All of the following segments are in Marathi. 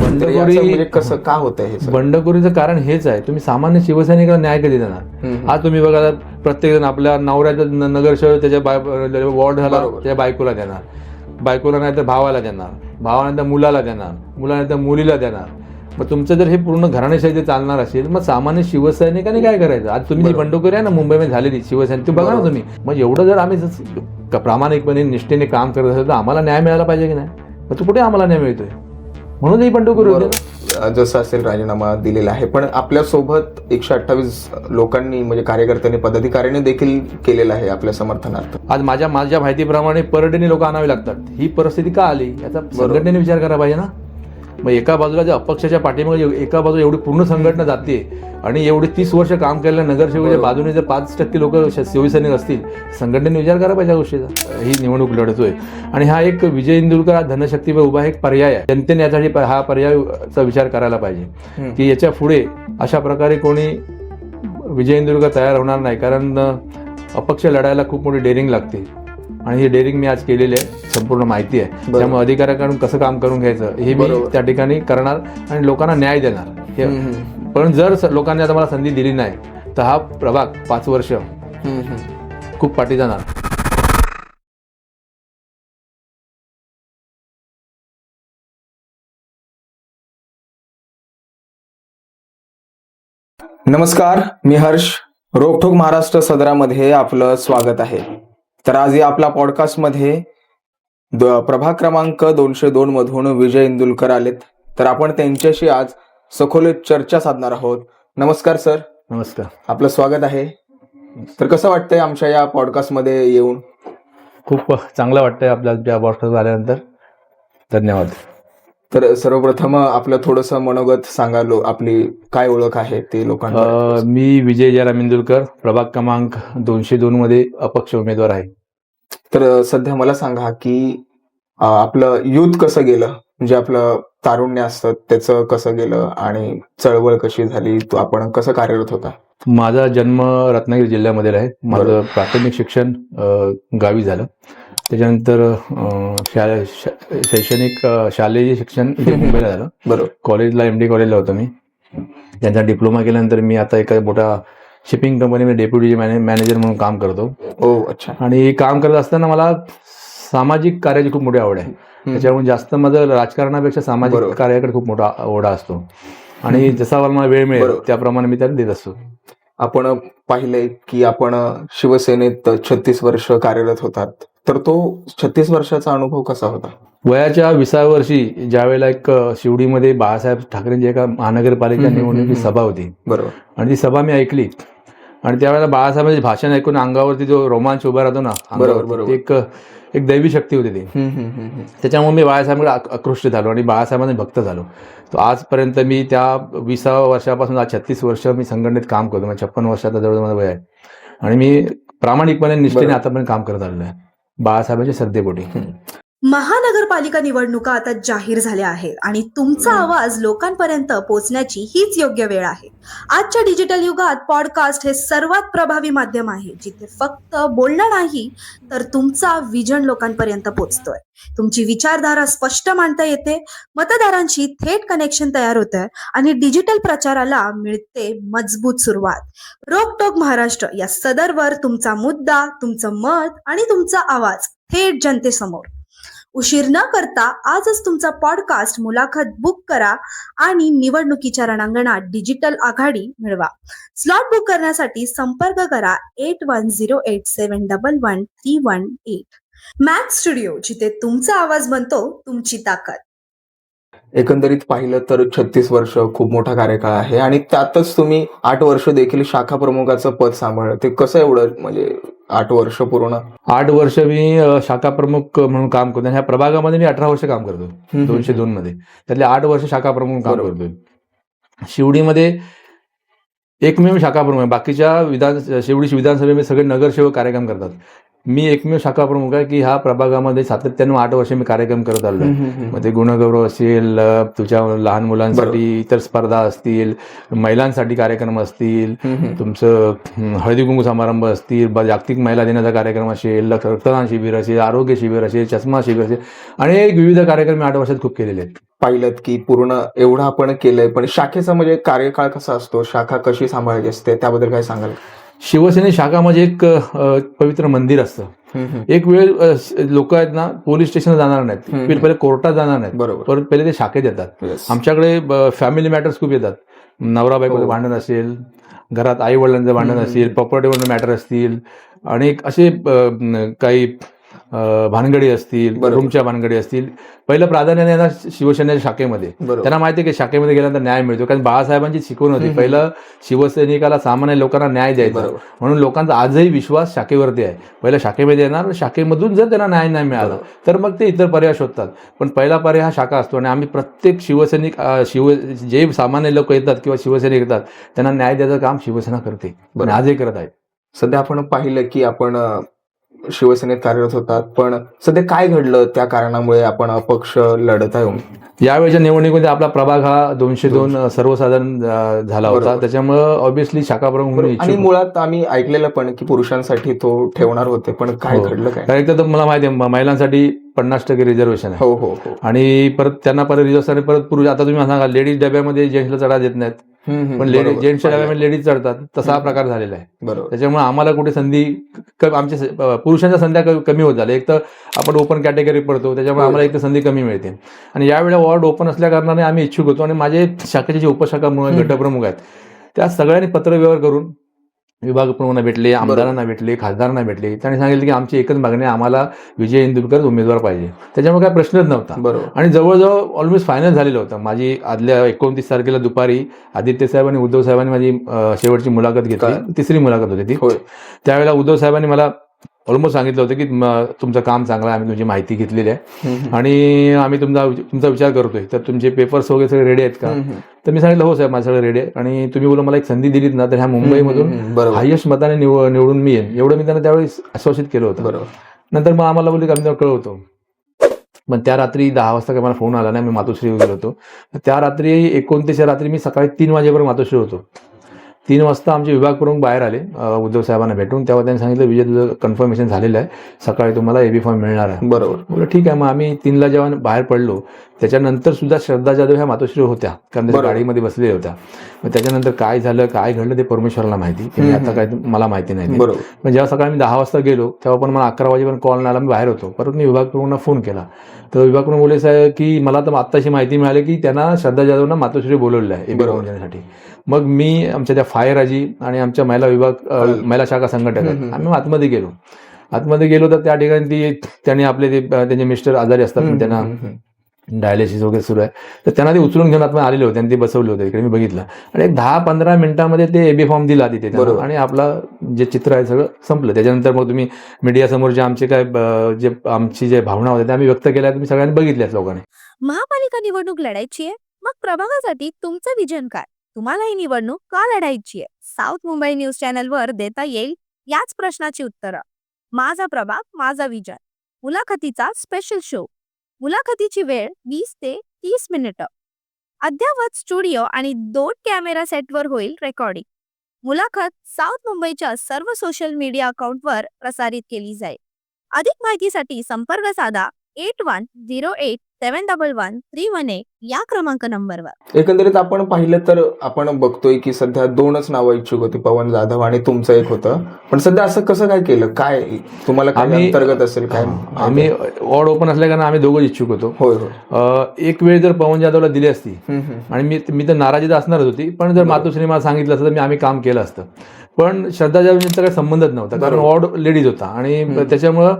म्हणजे कसं का होत आहे हे? बंडखोरीचं कारण हेच आहे, तुम्ही सामान्य शिवसैनिकाला न्याय कधी देणार? आज तुम्ही बघा, प्रत्येक जण आपल्या नवऱ्याचा नगरसेवक त्याच्या वॉर्ड झाला त्याच्या बायकोला देणार, बायकोला नाही तर भावाला देणार, भावानंतर मुलाला देणार, मुलानंतर मुलीला देणार. मग तुमचं जर हे पूर्ण घराणेशाही चालणार असेल, मग सामान्य शिवसैनिकांनी काय करायचं? आज तुम्ही जी बंडखोरी आहे ना मुंबईमध्ये झालेली शिवसैनिक, ती बघा ना तुम्ही. मग एवढं जर आम्ही प्रामाणिकपणे निष्ठेने काम करत असेल तर आम्हाला न्याय मिळाला पाहिजे की नाही? मग तू कुठे आम्हाला न्याय मिळतोय? म्हणून ही बंडखोरी होते. जसं असेल राजीनामा दिलेला आहे, पण आपल्यासोबत 128 लोकांनी म्हणजे कार्यकर्त्यांनी पदाधिकाऱ्यांनी देखील केलेला आहे आपल्या समर्थनार्थ. आज माझ्या माहितीप्रमाणे पर डेने लोक आणावे लागतात. ही परिस्थिती का आली याचा संघटनेने विचार करायला पाहिजे ना. मग एका बाजूला ज्या अपक्षाच्या पाठीमागे एका बाजूला एवढी पूर्ण संघटना जाते आणि एवढी 30 वर्ष काम केलेल्या नगरसेवकाच्या बाजूने जर 5% लोक शिवसैनिक असतील, संघटनेने विचार करायला पाहिजे गोष्टीचा. ही निवडणूक लढतोय आणि हा एक विजय इंदुरकर हा धनशक्तीवर उभा एक पर्याय आहे. जनतेने यासाठी हा पर्यायाचा विचार करायला पाहिजे की याच्या पुढे अशा प्रकारे कोणी विजय इंदुरकर तयार होणार नाही, कारण अपक्ष लढायला खूप मोठी डेअरिंग लागते आणि ही डेअरिंग मी आज केलेली आहे, संपूर्ण माहिती आहे. त्यामुळे अधिकाऱ्याकडून कसं काम करून घ्यायचं हे मी त्या ठिकाणी करणार आणि लोकांना न्याय देणार. पण जर लोकांनी आता मला संधी दिली नाही तर हा प्रभाग 5 वर्ष खूप पाठी जाणार. नमस्कार, मी हर्ष. रोकठोक महाराष्ट्र सदरामध्ये आपलं स्वागत आहे. तर आज या आपल्या पॉडकास्टमध्ये प्रभाग क्रमांक 202 मधून विजय इंदुलकर आलेत. तर आपण त्यांच्याशी आज सखोल चर्चा साधणार आहोत. नमस्कार सर. नमस्कार, आपलं स्वागत आहे. तर कसं वाटतंय आमच्या या पॉडकास्टमध्ये येऊन? खूप चांगलं वाटतंय आपल्या पॉडकास्ट आल्यानंतर. धन्यवाद. तर सर्वप्रथम आपलं थोडंसं मनोगत सांगा, आपली काय ओळख आहे ते लोकांना. मी विजय जयराम इंदुलकर, प्रभाग क्रमांक 202 मध्ये अपक्ष उमेदवार आहे. तर सध्या मला सांगा की आपलं युथ कसं गेलं, म्हणजे आपलं तारुण्य असतं त्याचं कसं गेलं आणि चळवळ कशी झाली, तो आपण कसं कार्यरत होता? माझा जन्म रत्नागिरी जिल्ह्यामध्ये आहे. माझं प्राथमिक शिक्षण गावी झालं. त्याच्यानंतर शैक्षणिक शालेय शिक्षण इथे मुंबईला झालं. बरोबर. कॉलेजला MD कॉलेजला होतो मी. त्यांचा डिप्लोमा केल्यानंतर मी आता एका मोठ्या शिपिंग कंपनीमध्ये डेप्युटी मॅनेजर म्हणून काम करतो. अच्छा. आणि काम करत असताना मला सामाजिक कार्याची खूप मोठी आवड आहे. त्याच्यामुळे जास्त माझं राजकारणापेक्षा सामाजिक कार्याकडे खूप मोठा ओढा असतो आणि जसा मला वेळ मिळेल त्याप्रमाणे मी त्याला देत असतो. आपण पाहिलंय की आपण शिवसेनेत 36 वर्ष कार्यरत होतात. तर तो 36 वर्षाचा अनुभव कसा होता? वयाच्या 20व्या वर्षी ज्या वेळेला एक शिवडीमध्ये बाळासाहेब ठाकरेंची एका महानगरपालिका निवडणुकीची सभा होती. बरोबर. आणि ती सभा मी ऐकली आणि त्यावेळेला बाळासाहेबांचे भाषण ऐकून अंगावरती जो रोमांच उभा राहतो ना, एक दैवी शक्ती होती ती. त्याच्यामुळे मी बाळासाहेबांकडे आकृष्ट झालो आणि बाळासाहेबांचे भक्त झालो. तो आजपर्यंत मी त्या 20व्या वर्षापासून आज 36 वर्ष मी संघटनेत काम करतो. 56 वर्षाचा जवळ माझं वय आहे आणि मी प्रामाणिकपणे निष्ठेने आतापर्यंत काम करत आलेलो आहे बाळासाहेबांच्या श्रद्धेपोटी. महानगरपालिका निवडणुका आता जाहीर झाल्या आहेत आणि तुमचा आवाज लोकांपर्यंत पोहोचण्याची हीच योग्य वेळ आहे. आजच्या डिजिटल युगात पॉडकास्ट हे सर्वात प्रभावी माध्यम आहे, जिथे फक्त बोलणं नाही तर तुमचा विजन लोकांपर्यंत पोहोचतोय. तुमची विचारधारा स्पष्ट मांडता येते, मतदारांशी थेट कनेक्शन तयार होतंय आणि डिजिटल प्रचाराला मिळते मजबूत सुरुवात. रोकटोक महाराष्ट्र या सदरवर तुमचा मुद्दा, तुमचं मत आणि तुमचा आवाज थेट जनतेसमोर. उशीर न करता आजच तुमचा पॉडकास्ट मुलाखत बुक करा आणि निवडणुकीच्या रणांगणात डिजिटल आघाडी मिळवा. स्लॉट बुक करण्यासाठी संपर्क करा 8108711318. मॅक्स स्टुडिओ, जिथे तुमचा आवाज बनतो तुमची ताकद. एकंदरीत पाहिलं तर 36 वर्ष खूप मोठा कार्यकाळ आहे आणि त्यातच तुम्ही 8 वर्ष देखील शाखा प्रमुखाचं पद सांभाळलं. ते कसं एवढं, म्हणजे 8 वर्ष पूर्ण? 8 वर्ष मी शाखा प्रमुख म्हणून काम करतो. ह्या प्रभागामध्ये मी 18 वर्ष काम करतो 202 मध्ये. त्यातले 8 वर्ष शाखा प्रमुख काम करतोय. शिवडीमध्ये एकमेव शाखा प्रमुख आहे. बाकीच्या शिवडी विधानसभेमध्ये सगळे नगरसेवक कार्यक्रम करतात. मी एकमेव शाखा प्रमुख आहे की ह्या प्रभागामध्ये सातत्यानं 8 वर्ष मी कार्यक्रम करत आलो आहे. मग ते गुणगौरव असेल, तुझ्या लहान मुलांसाठी इतर स्पर्धा असतील, महिलांसाठी कार्यक्रम असतील, तुमचं हळदी कुंकू समारंभ असतील, जागतिक महिला दिनाचा कार्यक्रम असेल, रक्तदान शिबिर असेल, आरोग्य शिबिर असेल, चष्मा शिबिर असेल, अनेक विविध कार्यक्रम 8 वर्षात खूप केलेले आहेत. पाहिलं की पूर्ण एवढं आपण केलंय, पण शाखेचा म्हणजे कार्यकाळ कसा असतो, शाखा कशी सांभाळायची असते, त्याबद्दल काय सांगाल? शिवसेने शाखा म्हणजे एक पवित्र मंदिर असतं. एक वेळ लोक आहेत ना, पोलीस स्टेशनला जाणार नाहीत, पहिले कोर्टात जाणार नाहीत, बरोबर. परत पहिले ते शाखेत येतात. आमच्याकडे फॅमिली मॅटर्स खूप येतात. नवरा बायकोचं भांडण असेल, घरात आई वडिलांचं भांडण असेल, प्रॉपर्टीवरनं मॅटर असतील, आणि असे काही भानगडी असतील, रूमच्या भानगडी असतील, पहिलं प्राधान्याने येणार शिवसेनेच्या शाखेमध्ये. त्यांना माहिती आहे की शाखेमध्ये गेल्यानंतर न्याय मिळतो, कारण बाळासाहेबांची शिकवण होती, पहिलं शिवसैनिकाला, सामान्य लोकांना न्याय द्यायचा. म्हणून लोकांचा आजही विश्वास शाखेवरती आहे. पहिलं शाखेमध्ये येणार, शाखेमधून जर त्यांना न्याय नाही मिळाला तर मग ते इतर पर्याय शोधतात, पण पहिला पर्याय हा शाखा असतो. आणि आम्ही प्रत्येक शिवसैनिक, जे सामान्य लोक येतात किंवा शिवसैनिक येतात, त्यांना न्याय द्यायचं काम शिवसेना करते आणि आजही करत आहे. सध्या आपण पाहिलं की आपण शिवसेनेत कार्यरत होतात, पण सध्या काय घडलं त्या कारणामुळे आपण अपक्ष लढत आहे? यावेळेच्या निवडणुकीमध्ये आपला प्रभाग हा 202 सर्वसाधारण झाला होता, त्याच्यामुळं ऑब्व्हियसली शाखा प्रमुख म्हणून आणि मुळात आम्ही ऐकलेलं पण की पुरुषांसाठी तो ठेवणार होते, पण काय घडलं काय? एक तर मला माहिती आहे महिलांसाठी 50% रिझर्वेशन आहे. हो. आणि परत त्यांना परत रिझर्वेशन, परत पुरुष. आता तुम्ही सांगा, लेडीज डब्यामध्ये जेंट्सला चढा देत नाहीत, पण जेंट्सच्या डब्यामध्ये लेडीज चढतात, तसा हा प्रकार झालेला आहे. बरोबर. त्याच्यामुळे आम्हाला कुठे संधी, आमच्या पुरुषांच्या संध्या कमी होत झाल्या. एक तर आपण ओपन कॅटेगरी पडतो, त्याच्यामुळे आम्हाला एक तर संधी कमी मिळते. आणि यावेळेला वॉर्ड ओपन असल्या कारणाने आम्ही इच्छुक होतो, आणि माझे शाखेचे जे उपशाखा म्हणून गटप्रमुख आहेत, त्या सगळ्यांनी पत्रव्यवहार करून विभाग प्रमुखांना भेटले, आमदारांना भेटले, खासदारांना भेटले. त्यांनी सांगितलं की आमची एकच मागणी आहे, आम्हाला विजय इंदुरकर उमेदवार पाहिजे. त्याच्यामुळे काय प्रश्नच नव्हता. बरोबर. आणि जवळजवळ ऑलमोस्ट फायनल झालेलं होतं. माझी आदल्या 29 तारखेला दुपारी आदित्य साहेब आणि उद्धव साहेबांनी माझी शेवटची मुलाखत घेतली. तिसरी मुलाखत होती ती. त्यावेळेला उद्धव साहेबांनी मला ऑलमोस्ट सांगितलं होतं की तुमचं काम चांगलं आहे, आम्ही तुमची माहिती घेतलेली आहे आणि आम्ही तुमचा विचार करतोय, तर तुमचे पेपर्स वगैरे सगळे रेडी आहेत का? तर मी सांगितलं हो साहेब, माझं सगळं रेडी आहे, आणि तुम्ही बोला मला एक संधी दिलीत ना, तर ह्या मुंबईमधून हायेस्ट मताने निवडून मी येईन, एवढं मी त्यांना त्यावेळी आश्वासित केलं होतं. नंतर मग आम्हाला बोलले की आम्ही कळवतो. पण त्या रात्री 10 वाजता काही मला फोन आला नाही, मी मातोश्री गेलो होतो. त्या रात्री 29 रात्री मी सकाळी 3 वाजेपर्यंत मातोश्री होतो. 3 वाजता आमचे विभाग प्रमुख बाहेर आले उद्धव साहेबांना भेटून. तेव्हा त्यांनी सांगितलं विजय तुझं कन्फर्मेशन झालेलं आहे, सकाळी तुम्हाला एबी फॉर्म मिळणार आहे. बरोबर. बोललं ठीक आहे. मग आम्ही 3ला जेव्हा बाहेर पडलो, त्याच्यानंतर सुद्धा श्रद्धा जाधव ह्या मातोश्री होत्या, कारण त्या गाडीमध्ये बसलेल्या होत्या. मग त्याच्यानंतर काय झालं काय घडलं ते परमेश्वराला माहिती, आता काय मला माहिती नाही. बरोबर. पण जेव्हा सकाळी मी 10 वाजता गेलो, तेव्हा पण मला 11 वाजेपर्यंत कॉल नाही आला, मी बाहेर होतो. परत मी विभाग प्रमुखांना फोन केला, तर विभाग प्रमुख बोलले साहेब की मला तर आत्ताशी माहिती मिळाली की त्यांना श्रद्धा जाधवना मातोश्री बोलवलेलं आहे एबी फॉर्म देण्यासाठी. मग मी आमच्या त्या फायर आजी आणि आमच्या महिला शाखा संघटक आहेत, आम्ही आतमध्ये गेलो. तर त्या ठिकाणी त्यांनी आपले त्यांचे मिस्टर आजारी असतात, त्यांना डायलिसिस वगैरे सुरू आहे, तर त्यांना ते उचलून घेऊन आतमध्ये आलेले होते आणि ते बसवले होते. इकडे मी बघितलं आणि एक 10-15 मिनिटांमध्ये ते एबी फॉर्म दिला तिथे, आणि आपला जे चित्र आहे सगळं संपलं. त्याच्यानंतर मग तुम्ही मीडियासमोर जे आमचे काय जे आमची जे भावना होत्या त्या आम्ही व्यक्त केल्या, तुम्ही सगळ्यांनी बघितल्याच लोकांनी. महापालिका निवडणूक लढायची आहे, मग प्रभागासाठी तुमचं विजन काय? तुम्हाला ही निवडणूक का लढायची आहे? साऊथ मुंबई न्यूज चॅनलवर देता येईल याच प्रश्नाची उत्तरं. माझा प्रभाग माझा विजन, मुलाखतीचा स्पेशल शो. मुलाखतीची वेळ 20 ते 30 मिनिटं. अद्ययावत स्टुडिओ आणि 2 कॅमेरा सेटवर होईल रेकॉर्डिंग. मुलाखत साऊथ मुंबईच्या सर्व सोशल मीडिया अकाउंटवर प्रसारित केली जाईल. अधिक माहितीसाठी संपर्क साधा 8108711318 या क्रमांक नंबरवर. एकंदरीत आपण पाहिलं तर आपण बघतोय की सध्या 2च नावं इच्छुक होती, पवन जाधव आणि तुमचं एक होतं. पण सध्या असं कसं काय केलं, काय तुम्हाला काय अंतर्गत असेल काय? आम्ही वॉर्ड ओपन असल्या कारण आम्ही दोघं इच्छुक होतो. एक वेळ जर पवन जाधवला दिली असती आणि मी तर नाराजी तर असणारच होती, पण जर मातोश्री मला सांगितलं असतं तर आम्ही काम केलं असतं. पण श्रद्धा जाधवचा काही संबंधच नव्हता, कारण वॉर्ड लेडीज होता आणि त्याच्यामुळं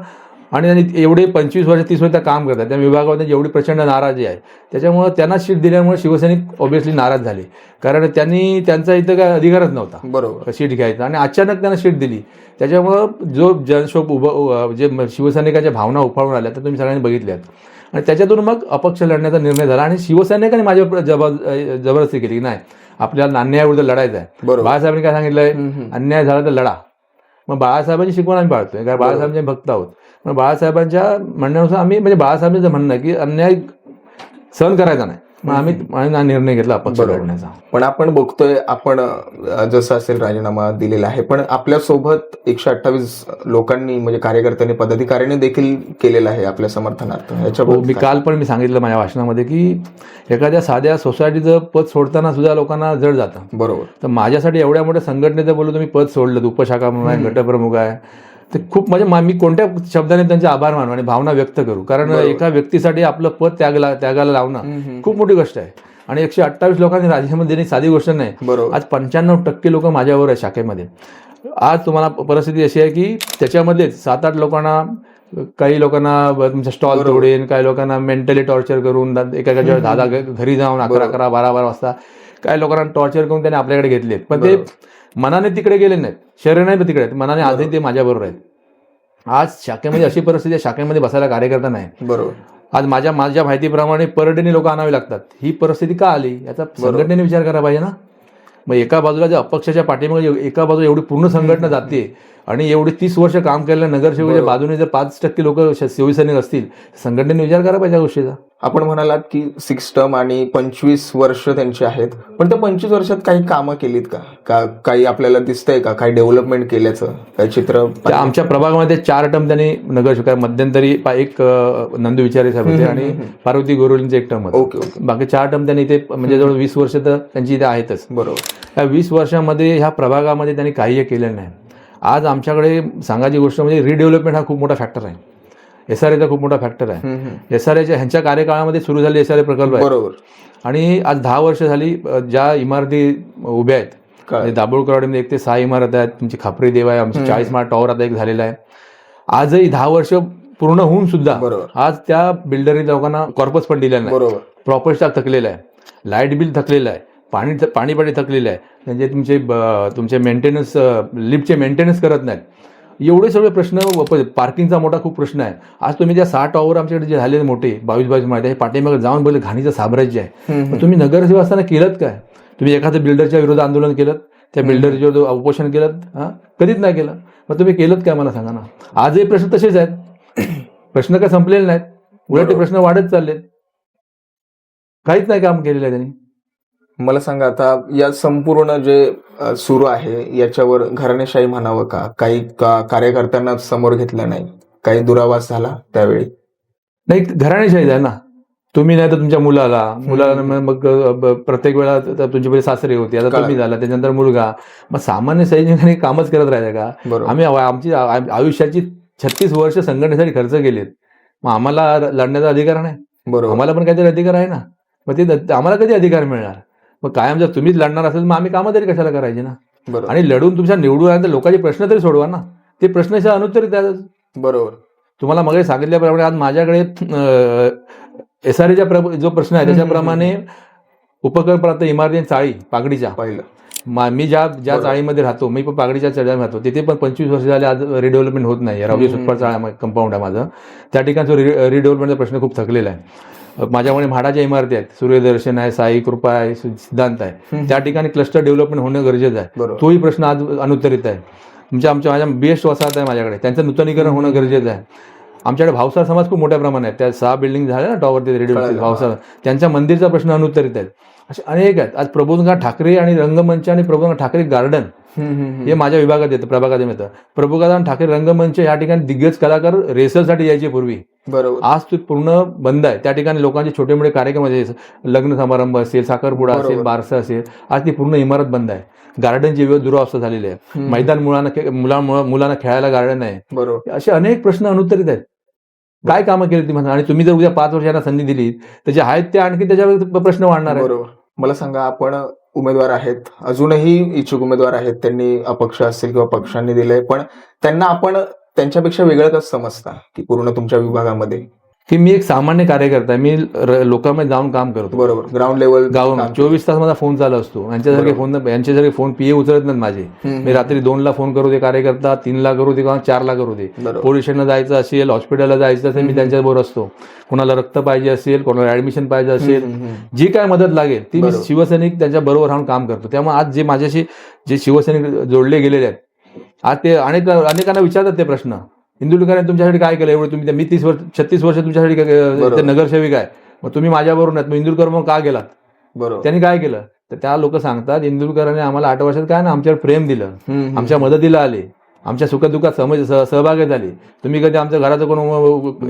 आणि एवढे 25 वर्ष 30 वर्ष काम करतात त्या विभागामध्ये, जेवढी प्रचंड नाराजी आहे, त्याच्यामुळे त्यांना शीट दिल्यामुळे शिवसैनिक ऑब्व्हियसली नाराज झाले, कारण त्यांचा इथं काय अधिकारच नव्हता बरोबर शीट घ्यायचा, आणि अचानक त्यांना शीट दिली. त्याच्यामुळं जो जनशोक जे शिवसैनिकाच्या भावना उफाळून आल्या तर तुम्ही सगळ्यांनी बघितल्यात, आणि त्याच्यातून मग अपक्ष लढण्याचा निर्णय झाला. आणि शिवसैनिकांनी माझ्यावर जबरदस्ती केली की नाही आपल्याला अन्यायाविरुद्ध लढायचं आहे. बाळासाहेबांनी काय सांगितलंय, अन्याय झाला तर लढा. मग बाळासाहेबांची शिकवण आम्ही पाळतोय, कारण बाळासाहेबांचे भक्त आहोत. पण बाळासाहेबांच्या म्हणण्यानुसार आम्ही, म्हणजे बाळासाहेबांचं म्हणणं आहे की अन्याय सहन करायचा नाही, मग आम्ही निर्णय घेतला अपक्ष लढण्याचा. पण आपण बघतोय, आपण जसं असेल राजीनामा दिलेला आहे, पण आपल्या सोबत 128 लोकांनी, म्हणजे कार्यकर्त्यांनी, पदाधिकाऱ्यांनी देखील केलेलं आहे आपल्या समर्थनार्थ. मी काल पण सांगितलं माझ्या भाषणामध्ये की एखाद्या साध्या सोसायटीचं पद सोडताना सुद्धा लोकांना जड जातं. बरोबर. तर माझ्यासाठी एवढ्या मोठ्या संघटनेचं बोललो तुम्ही पद सोडलं, उपशाखा म्हणून आहे, गटप्रमुख आहे, ते खूप म्हणजे मी कोणत्या शब्दाने त्यांचे आभार मानू आणि भावना व्यक्त करू, कारण एका व्यक्तीसाठी आपलं पद त्यागाला लावणं खूप मोठी गोष्ट आहे. आणि 128 लोकांनी राजीनामा देणे साधी गोष्ट नाही. बरोबर. आज 95% लोक माझ्यावर आहे शाखेमध्ये. आज तुम्हाला परिस्थिती अशी आहे की त्याच्यामध्ये 7-8 लोकांना, काही लोकांना तुमचा स्टॉल तोडेन, काही लोकांना मेंटली टॉर्चर करून एका दादा घरी जाऊन 11-11, 12-12 वाजता काही लोकांना टॉर्चर करून त्यांनी आपल्याकडे घेतलेत. पण ते मनाने तिकडे गेले नाहीत, शरीराने तिकडे आहेत, मनाने आजही ते माझ्याबरोबर आहेत. आज शाखेमध्ये अशी परिस्थिती आहे, शाखेमध्ये बसायला कार्यकर्ता नाही. बरोबर. आज माझ्या माहितीप्रमाणे पर डेनी लोक आणावी लागतात. ही परिस्थिती का आली याचा संघटनेने विचार करायला पाहिजे ना. मग एका बाजूला ज्या अपक्षाच्या पाठीमागे एका बाजूला एवढी पूर्ण संघटना जाते आणि एवढी 30 वर्ष काम केलेल्या नगरसेवकाच्या बाजूने जर 5% लोक शिवसैनिक असतील, संघटनेने विचार करायला पाहिजे या गोष्टीचा. आपण म्हणालात की 6 टर्म आणि 25 वर्ष त्यांची आहेत, पण त्या 25 वर्षात काही कामं केलीत का? काही आपल्याला दिसतंय का, काही डेव्हलपमेंट केल्याचं काही चित्र? आमच्या प्रभागामध्ये 4 टर्म त्यांनी नगरसेवक, मध्यंतरी एक नंदू विचारे साहेब होते आणि पार्वती गोरोलींचे 1 टर्म होते. ओके. बाकी 4 टर्म त्यांनी इथे, म्हणजे जवळ 20 वर्ष तर त्यांची इथे आहेतच. बरोबर. या 20 वर्षामध्ये ह्या प्रभागामध्ये त्यांनी काही केलेलं नाही. आज आमच्याकडे सांगायची गोष्ट म्हणजे रिडेव्हलपमेंट हा खूप मोठा फॅक्टर आहे, SRAचा खूप मोठा फॅक्टर आहे. SRAच्या ह्यांच्या कार्यकाळामध्ये सुरू झाले SRA प्रकल्प आहे. बरोबर. आणि आज 10 वर्ष झाली ज्या इमारती उभ्या आहेत, दाभोळकरवाडीमध्ये 1 ते 6 इमारत आहेत, तुमची खापरी देव आहे, आमची 40 माळ टॉवर आता एक झालेला आहे. आजही 10 वर्ष पूर्ण होऊन सुद्धा आज त्या बिल्डरने लोकांना कॉर्पस पण दिलेला नाही. बरोबर. प्रॉपर्टी स्टॉक थकलेला आहे, लाईट बिल थकलेलं आहे, पाणी थकलेलं आहे, म्हणजे तुमचे मेंटेनन्स, लिफ्टचे मेंटेनन्स करत नाहीत. एवढे सगळे प्रश्न, पार्किंगचा मोठा खूप प्रश्न आहे. आज तुम्ही ज्या 6 टॉवर आमच्याकडे जे झालेले मोठे 22 माहिती आहे, पाठीमागे जाऊन बोलले घाणीचं साम्राज्य आहे. तुम्ही नगरसेवक असताना केलं काय? तुम्ही एखाद्या बिल्डरच्या विरोधात आंदोलन केलं, त्या बिल्डरच्या विरोधात उपोषण केलं? कधीच नाही केलं. मग तुम्ही केलं काय मला सांगा ना. आजही प्रश्न तसेच आहेत, प्रश्न काय संपलेले नाहीत, उलट प्रश्न वाढत चाललेत. काहीच नाही काम केलेलं आहे त्यांनी. मला सांगा, आता या संपूर्ण जे सुरू आहे याच्यावर घराणेशाही म्हणावं का? काही कार्यकर्त्यांना समोर घेतलं नाही, काही दुरावास झाला त्यावेळी? नाही, घराणेशाही आहे ना. तुम्ही नाही तर तुमच्या मुलाला मग प्रत्येक वेळा तुमचे पहिले सासरे होते, आता तुम्ही झाला, त्याच्यानंतर मुलगा. मग सामान्य सैनिकांनी कामच करत राहायचं का? आम्ही आमची आयुष्याची 36 वर्ष संघटनेसाठी खर्च केलेत, मग आम्हाला लढण्याचा अधिकार नाही? बरोबर. आम्हाला पण काहीतरी अधिकार आहे ना. मग ते आम्हाला कधी अधिकार मिळणार? मग कायम जर तुम्हीच लढणार असेल मग आम्ही कामं तरी कशाला करायची ना. आणि लढून तुमच्या निवडून आल्यानंतर लोकांचे प्रश्न तरी सोडवा ना. ते प्रश्नाच्या अनुत्तरित द्या. बरोबर. तुम्हाला मग सांगितल्याप्रमाणे आज माझ्याकडे SRAचा जो प्रश्न आहे त्याच्याप्रमाणे उपकर प्रांत इमारती चाळी पागडीच्या पाहिलं मी ज्या चाळीमध्ये राहतो, मी पण पागडीच्या चाळीमध्ये राहतो, तिथे पण 25 वर्ष झाले आज रिडेव्हलपमेंट होत नाही. रावजी सुटपाळ चाळा कंपाऊंड आहे माझं, त्या ठिकाणचा रिडेव्हलपमेंटचा प्रश्न खूप थकलेला आहे. माझ्यामुळे म्हाडाच्या इमारती आहेत, सूर्यदर्शन आहे, साई कृपा आहे, सिद्धांत आहे, त्या ठिकाणी क्लस्टर डेव्हलपमेंट होणं गरजेचं आहे. तोही प्रश्न आज अनुत्तरित आहे. माझ्या BS वसाहत आहे माझ्याकडे, त्यांचं नूतनीकरण होणं गरजेचं आहे. आमच्याकडे भावसार समाज खूप मोठ्या प्रमाणात आहेत, त्या 6 बिल्डिंग झाल्या ना टॉवर ते रेडिओ भावसार, त्यांच्या मंदिरचा प्रश्न अनुत्तरित आहेत. असे अनेक आहेत. आज प्रबोधनकार ठाकरे आणि रंगमंच आणि प्रबोधनकार ठाकरे गार्डन हे माझ्या विभागात येतं, प्रभागात येतं. प्रबोधनकार ठाकरे रंगमंच या ठिकाणी दिग्गज कलाकार रेसलसाठी यायचे पूर्वी, बरोबर. आज ते पूर्ण बंद आहे. त्या ठिकाणी लोकांचे छोटे मोठे कार्यक्रम असेल, लग्न समारंभ असेल, साखरपुडा असेल, बारसा असेल, आज ती पूर्ण इमारत बंद आहे. गार्डनची दुरावस्था झालेली आहे. मैदान मुलांना खेळायला गार्डन आहे. बरोबर. असे अनेक प्रश्न अनुत्तरित आहेत. काय कामं केली ती म्हणा. आणि तुम्ही जर उद्या 5 वर्षांना संधी दिली तर जे आहेत ते आणखी त्याच्यावर प्रश्न वाढणार आहे. बरोबर. मला सांगा, आपण उमेदवार आहेत, अजूनही इच्छुक उमेदवार आहेत, त्यांनी अपक्ष असतील किंवा पक्षांनी दिलंय, पण त्यांना आपण त्यांच्यापेक्षा वेगळं कसं समजता की पूर्ण तुमच्या विभागामध्ये? की मी एक सामान्य कार्यकर्ता आहे, मी लोकांमध्ये जाऊन काम करतो. बरोबर. ग्राउंड लेवल गावून 24 तास माझा फोन चालू असतो. यांच्यासारखे फोन PA उचलत नाहीत माझे. मी रात्री 2ला फोन करू दे कार्यकर्ता, 3ला करू दे किंवा 4ला करू दे. पोलीस स्टेशनला जायचं असेल, हॉस्पिटलला जायचं असेल, मी त्यांच्याबरोबर असतो. कोणाला रक्त पाहिजे असेल, कोणाला ऍडमिशन पाहिजे असेल, जी काय मदत लागेल ती मी शिवसैनिक त्यांच्या बरोबर राहून काम करतो. त्यामुळे आज जे माझ्याशी जे शिवसैनिक जोडले गेलेले आहेत आज ते अनेकांना विचारतात ते प्रश्न, इंदुरकरांनी तुमच्यासाठी काय केलं एवढं, तुम्ही मी 36 वर्ष तुमच्यासाठी बरोबर. नगरसेविक आहे, मग तुम्ही माझ्याबरोबर नाहीत, मग इंदुरकर मग का गेलात, बरोबर. त्यांनी काय केलं. तर त्या लोक सांगतात इंदुरकरांनी आम्हाला 8 वर्षात काय ना आमच्यावर प्रेम दिलं, हम्म. आमच्या मदतीला आले, आमच्या सुखदुःखात सहभागी झाले. तुम्ही कधी आमच्या घराचं कोण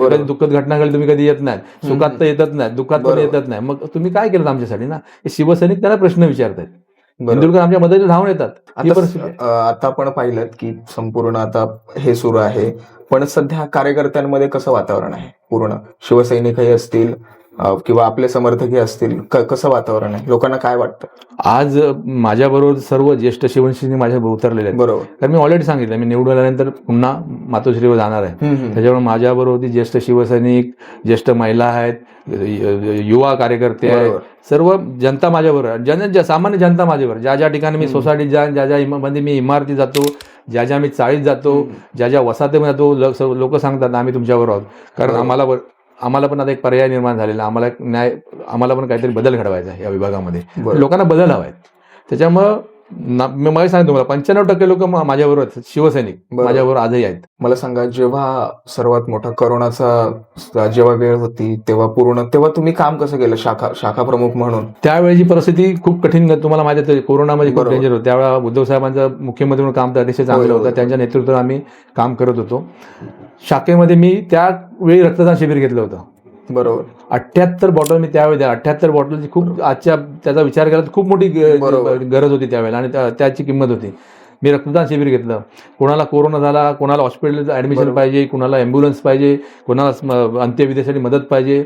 कधी दुःखद घटना घडली तुम्ही कधी येत नाही, सुखात तर येतच नाही, दुःखात पण बरोबर. येतच नाही, मग तुम्ही काय केलं आमच्यासाठी ना. हे शिवसैनिक त्याला प्रश्न विचारतात, बरोबर. इंदुरकर आमच्या मदतीला धावून येतात. ही परिस्थिती आहे. आता आपण पाहिलं की संपूर्ण आता हे सुरू आहे, पण सध्या कार्यकर्त्यांमध्ये कसं वातावरण आहे, पूर्ण शिवसैनिकही असतील किंवा आपले समर्थकही असतील, कसं वातावरण आहे, लोकांना काय वाटतं? आज माझ्याबरोबर सर्व ज्येष्ठ शिवसैनिक माझ्याबरोबर उतरलेले आहेत. बरोबर. कारण मी ऑलरेडी सांगितलं मी निवडून आल्यानंतर पुन्हा मातोश्रीवर जाणार आहे. त्याच्यामुळे माझ्याबरोबर ज्येष्ठ शिवसैनिक, ज्येष्ठ महिला आहेत, युवा कार्यकर्ते आहेत, बरोबर. सर्व जनता माझ्याबरोबर, सामान्य जनता माझ्याबरोबर. ज्या ज्या ठिकाणी मी सोसायटीत जाईन, ज्या मध्ये मी इमारतीत जातो, ज्या मी चाळीत जातो, ज्या वसाहतीमध्ये जातो, लोक सांगतात आम्ही तुमच्याबरोबर आहोत. कारण आम्हाला पण आता एक पर्याय निर्माण झालेला, आम्हाला पण काहीतरी बदल घडवायचा आहे या विभागामध्ये. बरोबर. लोकांना बदल हवाय. त्याच्यामुळं मी मला सांगतो, मला 95% लोक माझ्याबरोबर आहेत, शिवसैनिक माझ्याबरोबर आजही आहेत. मला सांगा, जेव्हा सर्वात मोठा करोनाचा जेव्हा वेळ होती तेव्हा तुम्ही काम कसं केलं शाखा प्रमुख म्हणून? त्यावेळेची परिस्थिती खूप कठीण, तुम्हाला माहिती आहे, कोरोनामध्ये खूप बरोबर. डेंजर होतं. त्यावेळेला उद्धव साहेबांचं मुख्यमंत्री म्हणून काम तर अतिशय चांगलं होय. होतं, त्यांच्या नेतृत्वात आम्ही काम करत होतो. शाखेमध्ये मी त्यावेळी रक्तदान शिबिर घेतलं होतं. बरोबर. 78 बॉटल मी त्यावेळी 78 बॉटलची खूप त्याचा विचार केला तर खूप मोठी बरोबर. गरज होती त्यावेळेला आणि त्याची किंमत होती. मी रक्तदान शिबिर घेतलं. कोणाला कोरोना झाला, कोणाला हॉस्पिटलचं ऍडमिशन पाहिजे, कोणाला ॲम्ब्युलन्स पाहिजे, कोणाला अंत्यविधीसाठी मदत पाहिजे,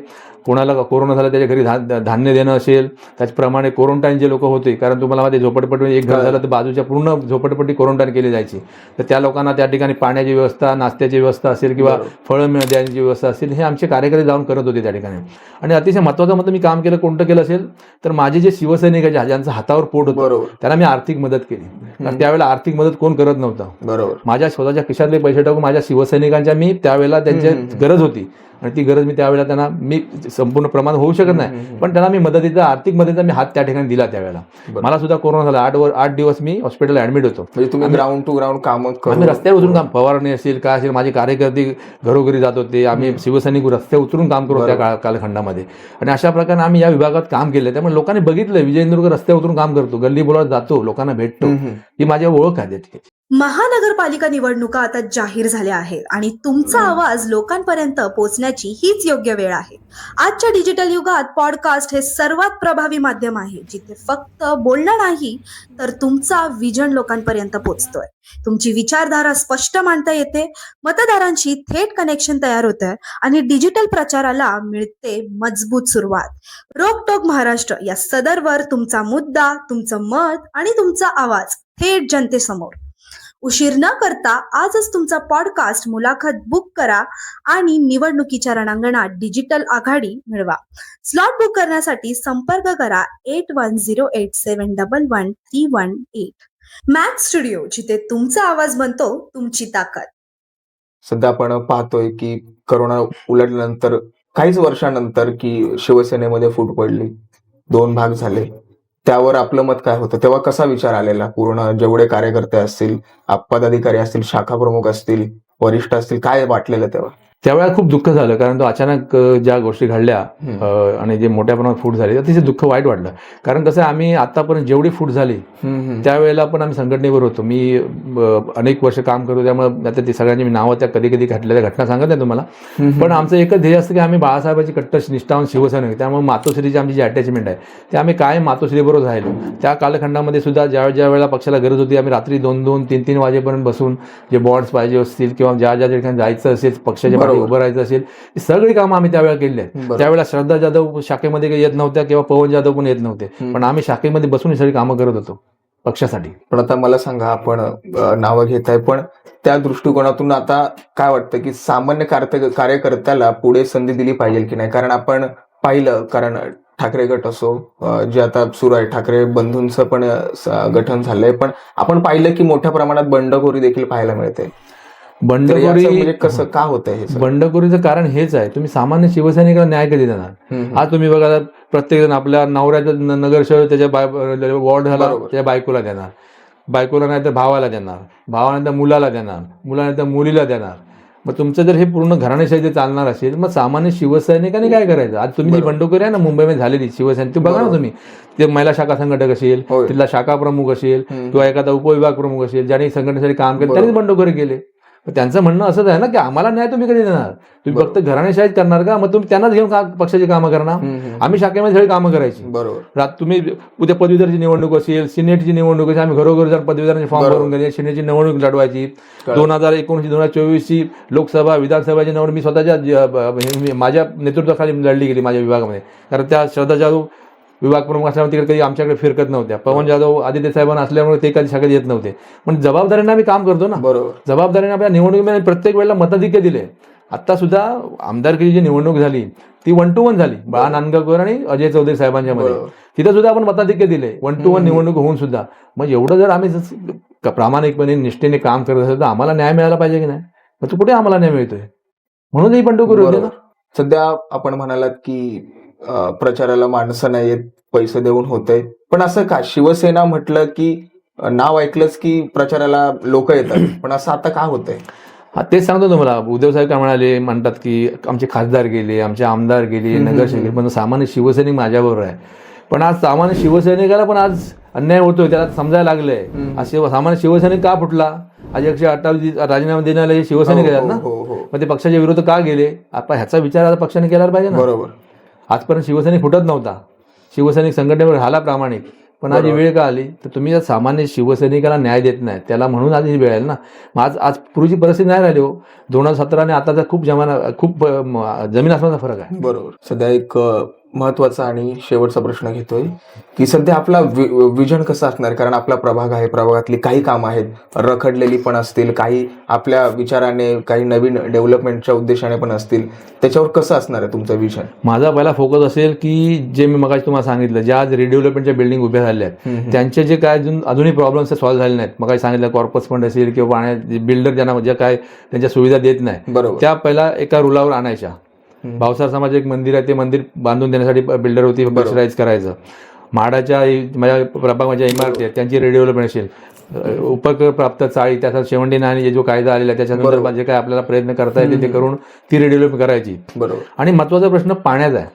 कोणाला कोरोना झाला त्याच्या घरी धान्य देणं असेल, त्याचप्रमाणे क्वारंटाईन जे लोक होते, कारण तुम्हाला माहिती झोपडपट्टी एक घर झालं तर बाजूच्या पूर्ण झोपडपट्टी क्वारंटाईन केली जायची. तर त्या लोकांना त्या ठिकाणी पाण्याची व्यवस्था, नाश्त्याची व्यवस्था असेल किंवा फळं द्यायची व्यवस्था असेल, हे आमचे कार्यकर्ते जाऊन करत होते त्या ठिकाणी. आणि अतिशय महत्त्वाचं मत मी काम केलं, कोणतं केलं असेल तर माझे जे शिवसैनिक आहे ज्यांचं हातावर पोट होतं त्याला मी आर्थिक मदत केली. कारण त्यावेळेला आर्थिक मदत कोण करत नव्हतं. बरोबर. माझ्या स्वतःच्या खिशातले पैसे टाकून माझ्या शिवसैनिकांच्या मी त्यावेळेला त्यांची गरज होती आणि ती गरज मी त्यावेळेला त्यांना मी संपूर्ण प्रमाण होऊ शकत नाही, पण त्यांना मी मदतीचा आर्थिक मदतीचा मी हात त्या ठिकाणी दिला. त्यावेळेला मला सुद्धा कोरोना झाला, 8 दिवस मी हॉस्पिटलला ऍडमिट होतो. म्हणजे तुम्ही ग्राउंड टू ग्राउंड काम आम्ही रस्त्यावर उतरून काम, फवारणी असेल काय असेल, माझे कार्यकर्ते घरोघरी जात होते, आम्ही शिवसैनिक रस्त्यावर उतरून काम करतो त्या कालखंडामध्ये. आणि अशा प्रकारे आम्ही या विभागात काम केलं. त्यामुळे लोकांनी बघितलं विजय इंदुरकर रस्त्यावर उतरून काम करतो, गल्ली बोलात जातो, लोकांना भेटतो, ही माझी ओळख आहे त्याची. महानगरपालिका निवडणुका आता जाहीर झाल्या आहेत आणि तुमचा आवाज लोकांपर्यंत पोहोचण्याची हीच योग्य वेळ आहे. आजच्या डिजिटल युगात पॉडकास्ट हे सर्वात प्रभावी माध्यम आहे, जिथे फक्त बोलणं नाही तर तुमचा विजन लोकांपर्यंत पोहोचतोय. तुमची विचारधारा स्पष्ट मांडता येते, मतदारांशी थेट कनेक्शन तयार होतंय आणि डिजिटल प्रचाराला मिळते मजबूत सुरुवात. रोकटोक महाराष्ट्र या सदरवर तुमचा मुद्दा, तुमचं मत आणि तुमचा आवाज थेट जनतेसमोर. उशीर न करता आजच तुमचा पॉडकास्ट मुलाखत बुक करा आणि निवडणुकीच्या रणांगणात डिजिटल आघाडी मिळवा. स्लॉट बुक करण्यासाठी संपर्क करा 8108711318. मॅक्स स्टुडिओ, जिथे तुमचा आवाज बनतो तुमची ताकद. सध्या आपण पाहतोय की करोना उलटल्यानंतर काहीच वर्षानंतर की शिवसेनेमध्ये फूट पडली, 2 भाग झाले. त्यावर आपलं मत काय होतं? तेव्हा कसा विचार आलेला? पूर्ण जेवढे कार्यकर्ते असतील, पदाधिकारी असतील, शाखा प्रमुख असतील, वरिष्ठ असतील, काय वाटलेलं तेव्हा? त्यावेळेला खूप दुःख झालं, कारण तो अचानक ज्या गोष्टी घडल्या आणि जे मोठ्या प्रमाणात फूट झाली अतिशय दुःख वाईट वाटलं. कारण कसं आम्ही आतापर्यंत जेवढी फूट झाली त्यावेळेला पण आम्ही संघटनेवर होतो. मी अनेक वर्ष काम करतो, त्यामुळे आता ती सगळ्यांची मी नावं त्या कधी कधी घडलेल्या घटना सांगत नाही तुम्हाला, पण आमचं एकच ध्येय असतं की आम्ही बाळासाहेबांची कट्टर निष्ठावान शिवसैनिक. त्यामुळे मातोश्रीची आमची जी अटॅचमेंट आहे ते आम्ही कायम मातोश्रीबरोबर राहिलो. त्या कालखंडामध्ये सुद्धा ज्या वेळेला पक्षाला गरज होती आम्ही रात्री 2-2, 3-3 वाजेपर्यंत बसून जे बॉन्ड्स पाहिजे असतील किंवा ज्या ठिकाणी जायचं असेल, पक्षाच्या उभं राहायचं असेल, ही सगळी कामं आम्ही त्यावेळेला केली आहेत. त्यावेळेला श्रद्धा जाधव शाखेमध्ये येत नव्हत्या किंवा पवन जाधव पण येत नव्हते, पण आम्ही शाखेमध्ये बसून ही सगळी कामं करत होतो पक्षासाठी. पण आता मला सांगा, आपण नावं घेत आहे, पण त्या दृष्टिकोनातून आता काय वाटतं की सामान्य कार्यकर्त्याला पुढे संधी दिली पाहिजे की नाही? कारण आपण पाहिलं, कारण ठाकरे गट असो, जे आता सुरू आहे, ठाकरे बंधूंचं पण गठन झालंय, पण आपण पाहिलं की मोठ्या प्रमाणात बंडखोरी देखील पाहायला मिळते. बंडखोरी म्हणजे कसं का होतंय हे? बंडखोरीचं कारण हेच आहे, तुम्ही सामान्य शिवसैनिकाला न्याय कधी देणार? आज तुम्ही बघा, प्रत्येक जण आपल्या नवऱ्याचा नगरसेवक त्याच्या वॉर्ड झाला त्याच्या बायकोला देणार, बायकोला नाही तर भावाला देणार, भावानंतर मुलाला देणार, मुलानंतर मुलीला देणार. मग तुमचं जर हे पूर्ण घराणेशाही जर चालणार असेल, मग सामान्य शिवसैनिकांनी काय करायचं? आज तुम्ही जी बंडखोरी आहे ना मुंबईमध्ये झालेली शिवसैनिक, ती बघा ना तुम्ही. ते महिला शाखा संघटक असेल, होय. तिथला शाखा प्रमुख असेल किंवा एखादा उपविभाग प्रमुख असेल, ज्यांनी संघटनेसाठी काम केलं त्यांनीच बंडखोरी केले. पण त्यांचं म्हणणं असंच आहे ना की आम्हाला न्याय तुम्ही कधी देणार? तुम्ही फक्त घराणेशाहीच करणार का? मग तुम्ही त्यांनाच घेऊन पक्षाची कामं करणार? आम्ही शाखेमध्ये सगळी कामं करायची. बरोबर. तुम्ही उद्या पदवीधरची निवडणूक असेल, सिनेटची निवडणूक असेल, आम्ही घरोघर जाऊन पदवीधरांचे फॉर्म भरून गेले. सिनेटची निवडणूक लढवायची. 2019 2024ची लोकसभा विधानसभाची निवडणूक मी स्वतःच्या माझ्या नेतृत्वाखाली लढली गेली माझ्या विभागामध्ये. कारण त्या श्रद्धा जाधव विभाग प्रमुख असल्यामुळे तिकडे कधी आमच्याकडे फिरकत नव्हत्या. पवन जाधव आदित्य साहेबांना असल्यामुळे ते कधी शाखेत येत नव्हते. पण जबाबदारीने आम्ही काम करतो ना. बरोबर. जबाबदारीने आपल्या निवडणुकीमध्ये प्रत्येक वेळेला मताधिक्य दिले. आता सुद्धा आमदारकीची जी निवडणूक झाली ती 1-to-1 झाली बाळा नांदगावकर आणि अजय चौधरी साहेबांच्या मध्ये. तिथं सुद्धा आपण मताधिक्य दिले 1-to-1 निवडणूक होऊन सुद्धा. मग एवढं जर आम्ही प्रामाणिकपणे निष्ठेने काम करत असेल तर आम्हाला न्याय मिळाला पाहिजे की नाही? मग तो कुठे आम्हाला न्याय मिळतोय? म्हणून ही बंडखोरी होते ना. सध्या आपण म्हणालात की प्रचाराला माणसं नाही येत, पैसे देऊन होतंय. पण असं का? शिवसेना म्हटलं की नाव ऐकलंच की प्रचाराला लोक येतात, पण असं आता का होतंय? हा तेच सांगतो तुम्हाला. उद्धव साहेब काय म्हणाले, म्हणतात की आमचे खासदार गेले, आमचे आमदार गेले, नगरसेवक, पण सामान्य शिवसैनिक माझ्याबरोबर आहे. पण आज सामान्य शिवसैनिकाला पण आज अन्याय होतोय, त्याला समजायला लागलंय. आज सामान्य शिवसैनिक का फुटला? आज 128 राजीनामा देण्याला हे शिवसैनिक आहेत ना. मग ते पक्षाच्या विरोधात का गेले? आता ह्याचा विचार आता पक्षाने केला पाहिजे ना. बरोबर. आजपर्यंत शिवसैनिक फुटत नव्हता, शिवसैनिक संघटनेवर राहिला प्रामाणिक. पण आज ही वेळ का आली तर तुम्ही सामान्य शिवसैनिकाला न्याय देत नाही, त्याला म्हणून आज ही वेळ आहे ना. आज पूर्वीची परिस्थिती नाही राहिली हो. 2017 आणि आताचा खूप जमीन आसमानाचा फरक आहे. बरोबर. सध्या एक महत्वाचा आणि शेवटचा प्रश्न घेतोय की सध्या आपला विजन कसं असणार? कारण आपला प्रभाग आहे, प्रभागातली काही कामं आहेत, रखडलेली पण असतील, काही आपल्या विचाराने, काही नवीन डेव्हलपमेंटच्या उद्देशाने पण असतील. त्याच्यावर कसं असणार आहे तुमचं विजन? माझा पहिला फोकस असेल की जे मी मगाशी तुम्हाला सांगितलं, ज्या आज रिडेव्हलपमेंटच्या बिल्डिंग उभ्या झाल्या आहेत त्यांचे जे काय अजूनही प्रॉब्लेम्स सॉल्व्ह झाले नाहीत. मगाशी सांगितलं कॉर्पस फंड असेल किंवा पाण्यात बिल्डर ज्यांना ज्या काय त्यांच्या सुविधा देत नाही, बरोबर, त्या पहिला एका रुलावर आणायच्या. भावसार समाज एक मंदिर आहे, ते मंदिर बांधून देण्यासाठी बिल्डर होती प्रेशराईज करायचं. म्हाडाच्या माझ्या प्रभागाच्या इमारती आहेत त्यांची रिडेव्हलपमेंट असेल, उपकर प्राप्त चाळी, त्याचा 79 जो कायदा आलेला आहे त्याच्या संदर्भात जे काय आपल्याला प्रयत्न करता येते ते करून ती रिडेव्हलप करायची. बरोबर. आणि महत्वाचा प्रश्न पाण्याचा आहे.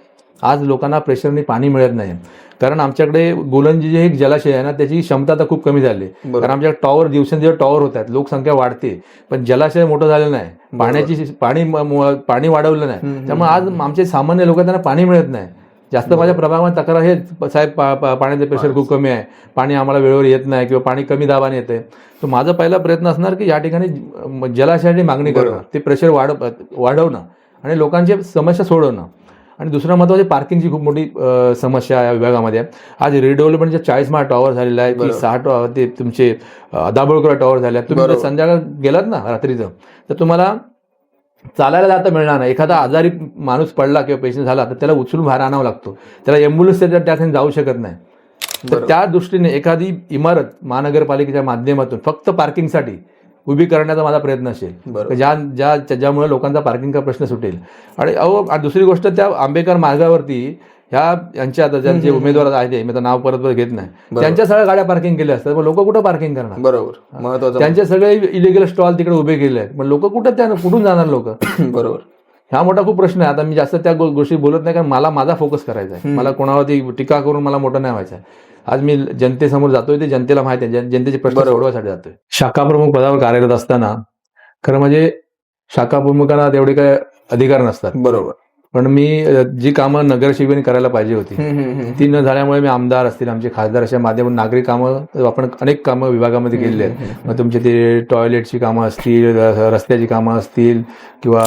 आज लोकांना प्रेशरने पाणी मिळत नाही, कारण आमच्याकडे गोलंजी जे एक जलाशय आहे ना त्याची क्षमता आता खूप कमी झाली. कारण आमच्याकडे टॉवर दिवसेंदिवस टॉवर होत आहेत, लोकसंख्या वाढते, पण जलाशय मोठं झालेलं नाही, पाणी वाढवलं नाही. त्यामुळे आज आमचे सामान्य लोक त्यांना पाणी मिळत नाही. जास्त माझ्या प्रभागात तक्रार आहे, साहेब पाण्याचं प्रेशर खूप कमी आहे, पाणी आम्हाला वेळेवर येत नाही किंवा पाणी कमी दाबाने येते. तर माझा पहिला प्रयत्न असणार की या ठिकाणी जलाशयाची मागणी करणं, ते प्रेशर वाढवणं आणि लोकांची समस्या सोडवणं. आणि दुसरा महत्त्वाचे पार्किंगची खूप मोठी समस्या या विभागामध्ये आहे. आज रिडेव्हलपमेंटचे 40 टॉवर झालेला आहे की 6 ते तुमचे दाभोळकर टॉवर झाले आहेत. तुम्ही संध्याकाळ गेलात ना रात्रीचं तर तुम्हाला चालायला जाता मिळणार नाही. एखादा आजारी माणूस पडला किंवा पेशंट झाला तर त्याला उचलून बाहेर आणावं लागतो, त्याला एम्ब्युलन्स त्या ठिकाणी जाऊ शकत नाही. तर त्या दृष्टीने एखादी इमारत महानगरपालिकेच्या माध्यमातून फक्त पार्किंगसाठी उभी करण्याचा माझा प्रयत्न असेल, ज्यामुळे लोकांचा पार्किंगचा प्रश्न सुटेल. आणि दुसरी गोष्ट, त्या आंबेडकर मार्गावरती यांच्या आता ज्यांचे उमेदवार आहेत, मी तर नाव परत घेत नाही, त्यांच्या सगळ्या गाड्या पार्किंग केल्या असतात, मग लोक कुठं पार्किंग करणार? बरोबर, महत्वाचं. त्यांचे सगळे इलिगल स्टॉल तिकडे उभे केले आहेत, मग लोक कुठून जाणार लोक? बरोबर. हा मोठा खूप प्रश्न आहे. आता मी जास्त त्या गोष्टी बोलत नाही, कारण मला माझा फोकस करायचा आहे. मला कोणावरती टीका करून मला मोठं नाही व्हायचं आहे. आज मी जनतेसमोर जातोय, ते जनतेला माहिती आहे, जनतेचे प्रश्न सोडवण्यासाठी जातोय. शाखा प्रमुख पदावर कार्यरत असताना खरं म्हणजे शाखा प्रमुखांना तेवढे काय अधिकार नसतात. बरोबर. पण मी जी कामं नगरसेवकांनी करायला पाहिजे होती ती न झाल्यामुळे मी आमदार असतील, आमचे खासदार अशा माध्यमातून नागरिक कामं आपण अनेक कामं विभागामध्ये केलेली आहेत. मग तुमचे ते टॉयलेटची कामं असतील, रस्त्याची कामं असतील किंवा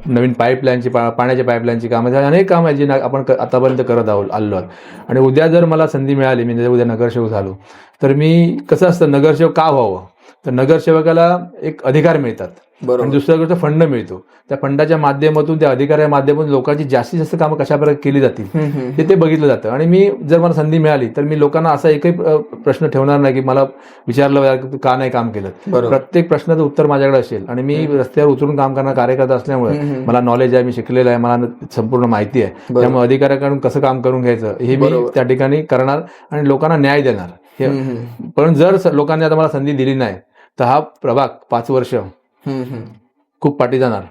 नवीन पाईपलाईनची पाण्याच्या पाईपलाईनची कामं, अनेक कामं आहेत जी आपण आतापर्यंत करत आलो. आणि उद्या जर मला संधी मिळाली, मी जर उद्या नगरसेवक झालो तर मी कसं असतं, नगरसेवक का व्हावं, तर नगरसेवकाला एक अधिकार मिळतात आणि दुसऱ्या गोष्ट फंड मिळतो. त्या फंडाच्या माध्यमातून, त्या अधिकाऱ्या माध्यमातून लोकांची जास्तीत जास्त कामं कशा प्रकारे केली जातील ते बघितलं जातं. आणि मी जर मला संधी मिळाली तर मी लोकांना असा एकही प्रश्न ठेवणार नाही की मला विचारलं का नाही काम केलं. प्रत्येक प्रश्नाचं उत्तर माझ्याकडे असेल. आणि मी रस्त्यावर उतरून काम करणारा कार्यकर्ता असल्यामुळे मला नॉलेज आहे, मी शिकलेलं आहे, मला संपूर्ण माहिती आहे. त्यामुळे अधिकाऱ्याकडून कसं काम करून घ्यायचं हे मी त्या ठिकाणी करणार आणि लोकांना न्याय देणार. हे हम्म, हम्म. पण जर लोकांनी आता मला संधी दिली नाही तर हा प्रभाग 5 वर्ष हम्म, हम्म. खूप पाठी जाणार.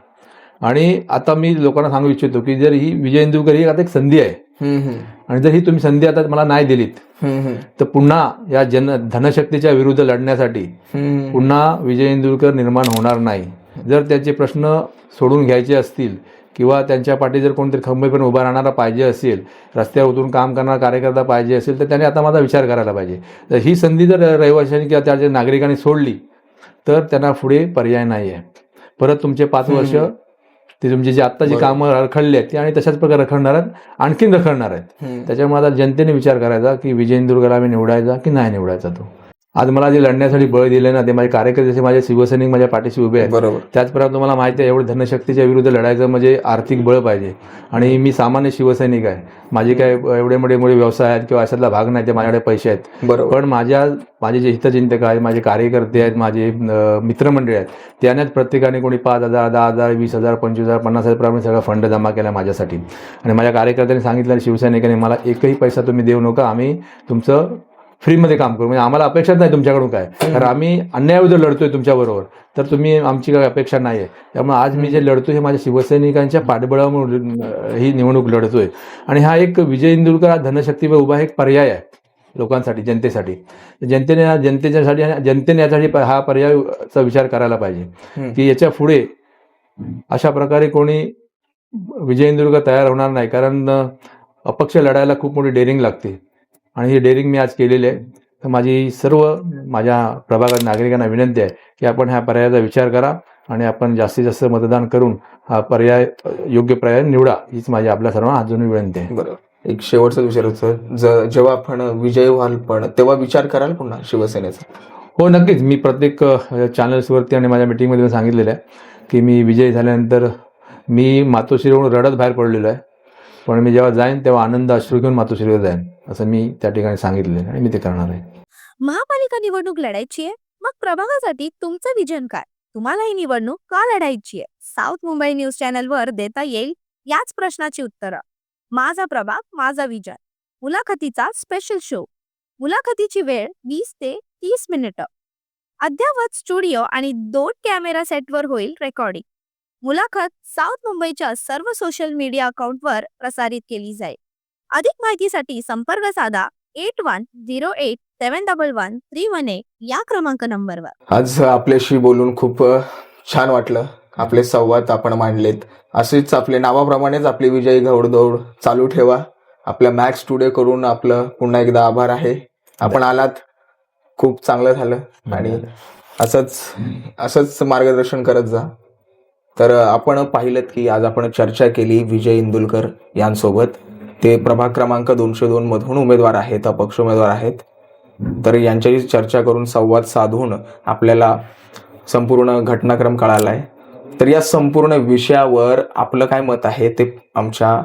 आणि आता मी लोकांना सांगू इच्छितो की जर ही विजय इंदुरकर ही आता एक संधी आहे हम्म, हम्म. आणि जर ही तुम्ही संधी आता मला नाही दिलीत हम्म, हम्म. तर पुन्हा या धनशक्तीच्या विरुद्ध लढण्यासाठी हम्म. पुन्हा विजय इंदुरकर निर्माण होणार नाही. जर त्याचे प्रश्न सोडून घ्यायचे असतील किंवा त्यांच्या पाठी जर कोणतरी खंबीरपणे उभा राहणारा पाहिजे असेल, रस्त्यावर उतरून काम करणारा कार्यकर्ता पाहिजे असेल तर त्याने आता माझा विचार करायला पाहिजे. तर ही संधी जर रहिवाशांनी किंवा त्याच्या नागरिकांनी सोडली तर त्यांना पुढे पर्याय नाही आहे. परत तुमचे 5 वर्ष ते तुमची जी आत्ता जी कामं रखडली आहेत ती आणि तशाच प्रकारे रखडणार आहेत, आणखीन रखडणार आहेत. हम्म. त्याच्यामुळे आता जनतेने विचार करायचा की विजय इंदुरकरला आम्ही निवडायचा की नाही निवडायचा. तो आज मला जे लढण्यासाठी बळ दिले ना ते माझे कार्यकर्ते, माझे शिवसैनिक माझ्या पाठीशी उभे आहेत. बरोबर. त्याचप्रमाणे तुम्हाला माहिती आहे एवढं धनशक्तीच्या विरुद्ध लढायचं म्हणजे आर्थिक बळ पाहिजे. आणि मी सामान्य शिवसैनिक आहे, माझे काय एवढे मोठे व्यवसाय आहेत किंवा अशातला भाग नाही, ते माझ्याकडे पैसे आहेत. बरोबर. पण माझे जे हितचिंतक आहेत, माझे कार्यकर्ते आहेत, माझे मित्रमंडळी आहेत, त्यानेच प्रत्येकाने कोणी 5,000, 10,000, 20,000, 25,000, 50,000 प्रमाणे सगळा फंड जमा केला माझ्यासाठी. आणि माझ्या कार्यकर्त्यांनी सांगितलं, शिवसैनिकांनी, मला एकही पैसा तुम्ही देऊ नका, आम्ही तुमचं फ्रीमध्ये काम करू. म्हणजे आम्हाला अपेक्षाच नाही तुमच्याकडून काय, कारण आम्ही अन्यायाविरुद्ध लढतोय तुमच्याबरोबर, तर तुम्ही आमची काही अपेक्षा नाही आहे. त्यामुळे आज मी जे लढतोय हे माझ्या शिवसैनिकांच्या पाठबळावर ही निवडणूक लढतोय. आणि हा एक विजय इंदुरकर हा धनशक्तीवर उभा एक पर्याय आहे लोकांसाठी, जनतेसाठी. जनतेने यासाठी हा पर्यायाचा विचार करायला पाहिजे की याच्या पुढे अशा प्रकारे कोणी विजय इंदुरकर तयार होणार नाही, कारण अपक्ष लढायला खूप मोठी डेअरिंग लागते आणि ही डेअरिंग मी आज केलेली आहे. तर माझी सर्व माझ्या प्रभागात नागरिकांना विनंती आहे की आपण ह्या पर्यायाचा विचार करा आणि आपण जास्तीत जास्त मतदान करून हा पर्याय, योग्य पर्याय निवडा, हीच माझी आपल्या सर्वांना अजूनही विनंती आहे. बरोबर. एक शेवटचा विचारायचं, जेव्हा आपण विजय व्हाल पण तेव्हा विचार कराल पुन्हा शिवसेनेचा? हो, नक्कीच. मी प्रत्येक चॅनल्सवरती आणि माझ्या मिटिंगमध्ये सांगितलेलं आहे की मी विजयी झाल्यानंतर मी मातोश्रीवरून रडत बाहेर पडलेलो आहे, पण मी जेव्हा जाईन तेव्हा आनंद अश्रू घेऊन मातोश्रीवर जाईन, असं मी त्या ठिकाणी सांगितलेलं आहे आणि मी ते करणार आहे. महापालिका निवडणूक लढायची आहे, मग प्रभागासाठी तुमचं विजन काय? तुम्हाला ही निवडणूक का लढायची आहे? साऊथ मुंबई न्यूज चॅनलवर देता येईल याच प्रश्नाची उत्तरं. माझा प्रभाग, माझा विजन, मुलाखतीचा स्पेशल शो. मुलाखतीची वेळ 20 ते 30 मिनिटं. अद्ययावत स्टुडिओ आणि 2 कॅमेरा सेटवर होईल रेकॉर्डिंग. मुलाखत साऊथ मुंबईच्या सर्व सोशल मीडिया अकाउंटवर प्रसारित केली जाईल. अधिक माहितीसाठी संपर्क साधा 8108711318 या क्रमांक नंबरवर. आज आपल्याशी बोलून खूप छान वाटलं. आपले संवाद आपण मांडलेत. असेच आपले नावाप्रमाणेच आपली विजयी घौडदौड चालू ठेवा. आपल्या मॅक्स स्टुडिओ करून आपलं पुन्हा एकदा आभार आहे. आपण आलात, खूप चांगलं झालं आणि असंच मार्गदर्शन करत जा. तर आपण पाहिलं की आज आपण चर्चा केली विजय इंदुरकर यांसोबत. ते प्रभाग क्रमांक 202 मधून उमेदवार आहेत, अपक्ष उमेदवार आहेत. तर यांच्याशी चर्चा करून, संवाद साधून आपल्याला संपूर्ण घटनाक्रम कळाला आहे. तर या संपूर्ण विषयावर आपलं काय मत आहे ते आमच्या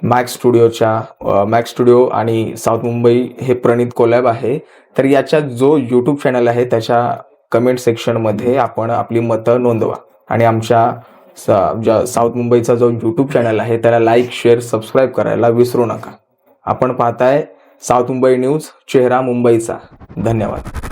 मॅक्स स्टुडिओ आणि साऊथ मुंबई हे प्रणित कोलॅब आहे. तर याच्या जो यूट्यूब चॅनल आहे त्याच्या कमेंट सेक्शनमध्ये आपण आपली मतं नोंदवा आणि आमच्या साऊथ मुंबईचा जो यूट्यूब चॅनल आहे त्याला लाईक, शेअर, सबस्क्राईब करायला विसरू नका. आपण पाहताय साऊथ मुंबई न्यूज, चेहरा मुंबईचा. धन्यवाद.